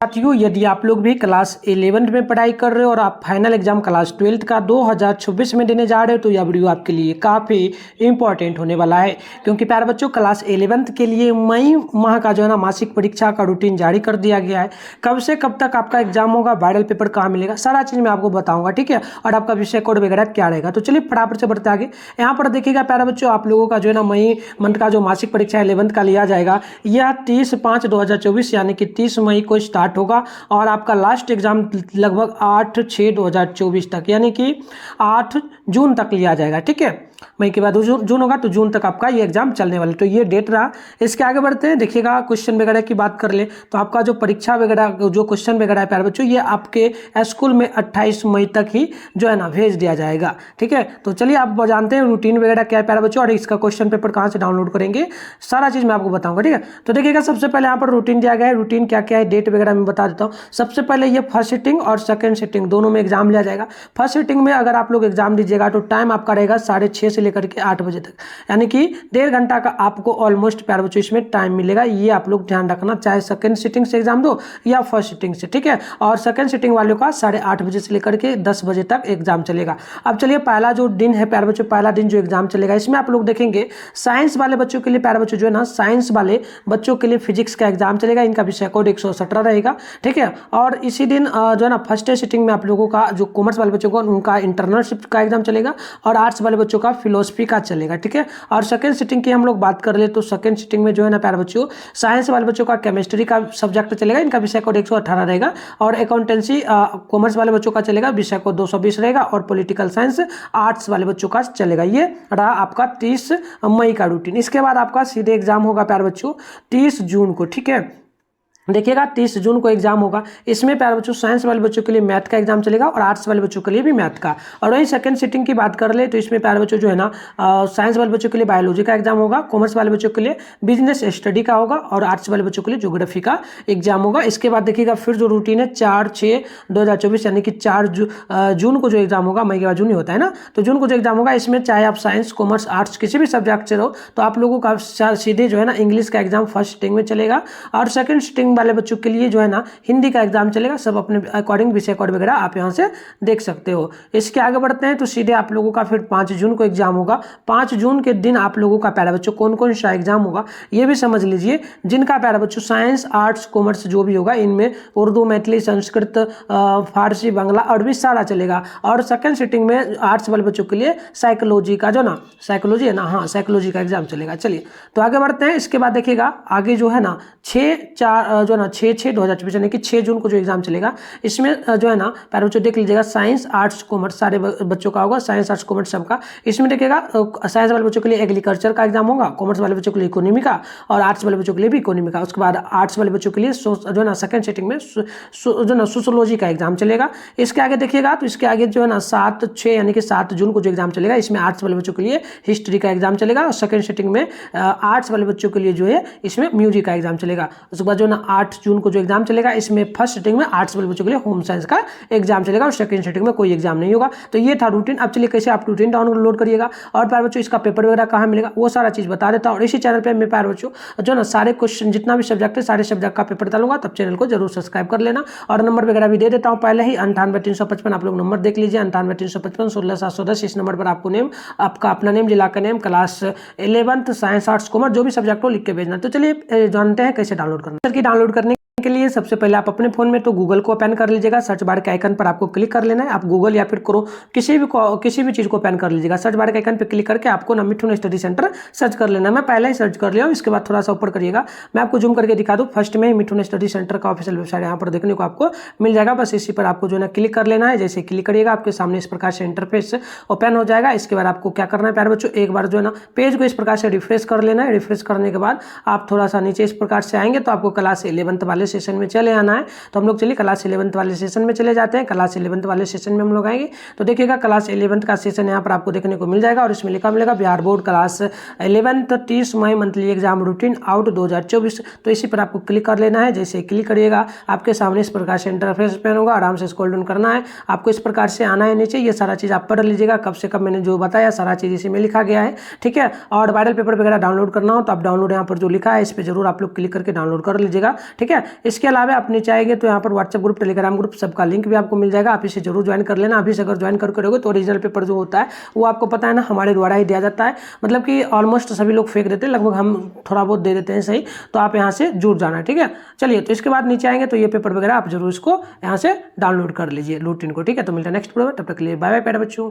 साथियों, यदि आप लोग भी क्लास 11th में पढ़ाई कर रहे हो और आप फाइनल एग्जाम क्लास 12th का 2026 में देने जा रहे हो तो यह वीडियो आपके लिए काफ़ी इंपॉर्टेंट होने वाला है। क्योंकि प्यारे बच्चों, क्लास 11th के लिए मई माह का जो है ना मासिक परीक्षा का रूटीन जारी कर दिया गया है। कब से कब तक आपका एग्जाम होगा, वायरल पेपर कहाँ मिलेगा, सारा चीज़ मैं आपको बताऊँगा, ठीक है। और आपका विषय कोड वगैरह क्या रहेगा। तो चलिए फटाफट से बढ़ते आगे। यहाँ पर देखिएगा प्यारे बच्चों, आप लोगों का जो है ना मई मंथ का जो मासिक परीक्षा 11th का लिया जाएगा, यह 30/5/2024 यानी कि 30 मई को स्टार्ट होगा और आपका लास्ट एग्जाम लगभग 8/6/2024 तक यानी कि 8 जून तक लिया जाएगा, ठीक है। मई के बाद जून होगा तो जून तक आपका ये एग्जाम चलने वाला है। तो ये डेट रहा। इसके आगे बढ़ते हैं। देखिएगा क्वेश्चन वगैरह की बात कर ले तो आपका जो परीक्षा वगैरह जो क्वेश्चन वगैरह है प्यारे बच्चों, ये आपके स्कूल में 28 मई तक ही जो है ना भेज दिया जाएगा, ठीक है। तो चलिए आप जानते हैं रूटीन वगैरह क्या है प्यारे बच्चों और इसका क्वेश्चन पेपर कहाँ से डाउनलोड करेंगे, सारा चीज़ मैं आपको बताऊंगा, ठीक है। तो देखिएगा सबसे पहले यहाँ पर रूटीन दिया गया है। रूटीन क्या क्या है, डेट वगैरह मैं बता देता हूँ। सबसे पहले ये फर्स्ट सिटिंग और सेकंड सिटिंग दोनों में एग्जाम लिया जाएगा। फर्स्ट सिटिंग में अगर आप लोग एग्जाम दीजिएगा तो टाइम आपका रहेगा 6:30 से लेकर के 8 बजे तक, यानी कि 1.5 घंटा का आपको ऑलमोस्ट प्यारे बच्चों इसमें टाइम मिलेगा। ये आप लोग ध्यान रखना, चाहे सेकंड सिटिंग से एग्जाम दो या फर्स्ट सिटिंग से, ठीक है। और सेकंड सिटिंग वालों का 8:30 बजे से लेकर के 10 बजे तक एग्जाम चलेगा। अब चलिए पहला जो दिन है प्यारे बच्चों, पहला दिन जो एग्जाम चलेगा इसमें आप लोग देखेंगे साइंस वाले बच्चों के लिए प्यारे बच्चों जो है ना, साइंस वाले बच्चों के लिए फिजिक्स का एग्जाम चलेगा। इनका विषय कोड 117 रहेगा, ठीक है। और इसी दिन जो है ना फर्स्ट सिटिंग में आप लोगों का जो कॉमर्स वाले बच्चों को उनका इंटरनलशिप का एग्जाम चलेगा और आर्ट्स वाले बच्चों का फिलोसफी का चलेगा, ठीक है। और सेकंड सिटिंग की हम लोग बात कर ले तो सेकंड सिटिंग में जो है ना प्यारे बच्चों, साइंस वाले बच्चों का केमिस्ट्री का सब्जेक्ट चलेगा। इनका विषय कोड 118 रहेगा। और अकाउंटेंसी कॉमर्स वाले बच्चों का चलेगा, विषय कोड 220 रहेगा। और पॉलिटिकल साइंस आर्ट्स वाले बच्चों का चलेगा। ये रहा आपका 30 मई का रूटीन। इसके बाद आपका सीधे एग्जाम होगा प्यारे बच्चों 30 जून को, ठीक है। देखिएगा 30 जून को एग्जाम होगा। इसमें प्यारे बच्चों साइंस वाले बच्चों के लिए मैथ का एग्जाम चलेगा और आर्ट्स वाले बच्चों के लिए भी मैथ का। और वहीं सेकंड सिटिंग की बात कर ले तो इसमें प्यारे बच्चों जो है ना साइंस वाले बच्चों के लिए बायोलॉजी का एग्जाम होगा, कॉमर्स वाले बच्चों के लिए बिजनेस स्टडी का होगा और आर्ट्स वाले बच्चों के लिए ज्योग्राफी का एग्जाम होगा। इसके बाद देखिएगा फिर जो रूटीन है 4/6/2024 यानी कि 4 जून को जो एग्जाम होगा, मई के बाद जून ही होता है ना, तो जून को जो एग्जाम होगा इसमें चाहे आप साइंस कॉमर्स आर्ट्स किसी भी सब्जेक्ट से रहो तो आप लोगों का सीधे जो है ना इंग्लिश का एग्जाम फर्स्ट सिटिंग में चलेगा। और सेकंड सिटिंग वाले बच्चों के लिए जो है ना हिंदी का एग्जाम चलेगा। सब अपने अकॉर्डिंग विषय कोड वगैरह आप यहां से देख सकते हो। इसके आगे बढ़ते हैं तो सीधे आप लोगों का फिर 5 जून को एग्जाम होगा। 5 जून के दिन आप लोगों का प्यारे बच्चों कौन कौन सा एग्जाम होगा ये भी समझ लीजिए। जिनका प्यारे बच्चों साइंस आर्ट्स कॉमर्स जो भी होगा इनमें उर्दू मैथिली संस्कृत फारसी बांग्ला अरबी सारा चलेगा। और सेकंड सिटिंग में आर्ट्स वाले बच्चों के लिए साइकोलॉजी का जो ना साइकोलॉजी है ना, हाँ साइकोलॉजी का एग्जाम चलेगा। चलिए तो आगे बढ़ते हैं। इसके बाद देखिएगा आगे जो है ना 6/4 जो ना 6/6/2024 यानी कि 6 जून को जो एग्जाम चलेगा इसमें जो है ना प्यारे बच्चों देख लीजिएगा साइंस आर्ट्स कॉमर्स सारे बच्चों का होगा, साइंस आर्ट्स कॉमर्स सबका। इसमें देखिएगा साइंस वाले बच्चों के लिए एग्रीकल्चर का एग्जाम होगा, कॉमर्स वाले बच्चों के लिए इकोनॉमी का और आर्ट्स वाले बच्चों के लिए भी इकोनॉमी का। उसके बाद आर्ट्स वाले बच्चों के लिए जो है ना सेकंड सिटिंग में जो ना सोशियोलॉजी का एग्जाम चलेगा। इसके आगे देखिएगा तो इसके आगे जो है ना 7/6 यानी कि 7 जून को जो एग्जाम चलेगा इसमें आर्ट्स वाले बच्चों के लिए हिस्ट्री का एग्जाम चलेगा। और सेकंड सिटिंग में आर्ट्स वाले बच्चों के लिए जो है इसमें म्यूजिक का एग्जाम चलेगा। उसके बाद जो ना 8 जून को जो एग्जाम चलेगा इसमें फर्स्ट सिटिंग में आर्ट्स वाले बच्चों के लिए होम साइंस का एग्जाम चलेगा और सेकंड सिटिंग में कोई एग्जाम नहीं होगा। तो ये था रूटीन। अब चलिए कैसे आप रूटीन डाउनलोड करिएगा और प्यारे बच्चों इसका पेपर वगैरह कहाँ मिलेगा वो सारा चीज बता देता हूँ। और इसी चैनल पे मैं प्यारे बच्चों जो ना सारे क्वेश्चन जितना भी सब्जेक्ट है सारे सब्जेक्ट का पेपर डालूंगा, तब चैनल को जरूर सब्सक्राइब कर लेना। और नंबर वगैरह भी दे देता हूँ पहले ही 98-355 आप लोग नंबर देख लीजिए 98-355-16-710। इस नंबर पर आपको नेम आपका अपना नेम जिला का name class 11th science arts commerce जो भी सब्जेक्ट हो लिख के भेजना। तो चलिए जानते हैं कैसे डाउनलोड करना। सर की डाउनलोड करने के लिए सबसे पहले आप अपने फोन में तो गूगल को ओपन कर लीजिएगा। सर्च बार के आइकन पर आपको क्लिक कर लेना है। आप गूगल या फिर क्रोम किसी भी चीज को ओपन कर लीजिएगा। सर्च बार के आइकन पर क्लिक करके आपको ना मिठुन स्टडी सेंटर सर्च कर लेना है। मैं पहले ही सर्च कर लिया हूं। इसके बाद थोड़ा सा ऊपर करिएगा, मैं आपको जूम करके दिखा दूं। फर्स्ट में ही मिठुन स्टडी सेंटर का ऑफिशियल वेबसाइट यहाँ पर देखने को आपको मिल जाएगा। बस इसी पर आपको जो है ना क्लिक कर लेना है। जैसे क्लिक करिएगा आपके सामने इस प्रकार से इंटरफेस ओपन हो जाएगा। इसके बाद आपको क्या करना है प्यारे बच्चों, एक बार जो है ना पेज को इस प्रकार से रिफ्रेश कर लेना है। रिफ्रेश करने के बाद आप थोड़ा सा नीचे इस प्रकार से आएंगे तो आपको क्लास 11th वाले सेशन में चले आना है। तो हम लोग चलिए क्लास 11th वाले सेशन में चले जाते हैं। क्लास 11th वाले सेशन में हम लोग आएंगे तो देखिएगा क्लास 11th का सेशन यहाँ पर आपको देखने को मिल जाएगा। और इसमें लिखा मिलेगा बिहार बोर्ड क्लास 11th 30 मई मंथली एग्जाम रूटीन आउट 2024। तो इसी पर आपको क्लिक कर लेना है। जैसे क्लिक करिएगा आपके सामने इस प्रकार से इंटरफेस ओपन होगा। आराम से स्क्रॉल डाउन करना है, आपको इस प्रकार से आना है नीचे। ये सारा चीज़ आप पढ़ लीजिएगा, कब से कब मैंने जो बताया सारा चीज़ इसी में लिखा गया है, ठीक है। और वायरल पेपर वगैरह डाउनलोड करना हो तो आप डाउनलोड यहाँ पर जो लिखा है इस पर जरूर आप लोग क्लिक करके डाउनलोड कर लीजिएगा, ठीक है। इसके अलावा आप नीचे आएंगे तो यहाँ पर व्हाट्सएप ग्रुप, टेलीग्राम ग्रुप, सबका लिंक भी आपको मिल जाएगा। आप इसे जरूर ज्वाइन कर लेना। अभी से अगर ज्वाइन करके रहोगे तो ओरिजिनल पेपर जो होता है वो आपको पता है ना, हमारे द्वारा ही दिया जाता है। मतलब कि ऑलमोस्ट सभी लोग फेक देते हैं, लगभग हम थोड़ा बहुत दे देते हैं सही। तो आप यहाँ से जुड़ जाना, ठीक है। चलिए, तो इसके बाद नीचे आएंगे तो ये पेपर वगैरह आप जरूर इसको यहाँ से डाउनलोड कर लीजिए रूटीन को, ठीक है। तो मिलता है नेक्स्ट वीडियो में, तब तक के लिए बाय बाय प्यारे बच्चों।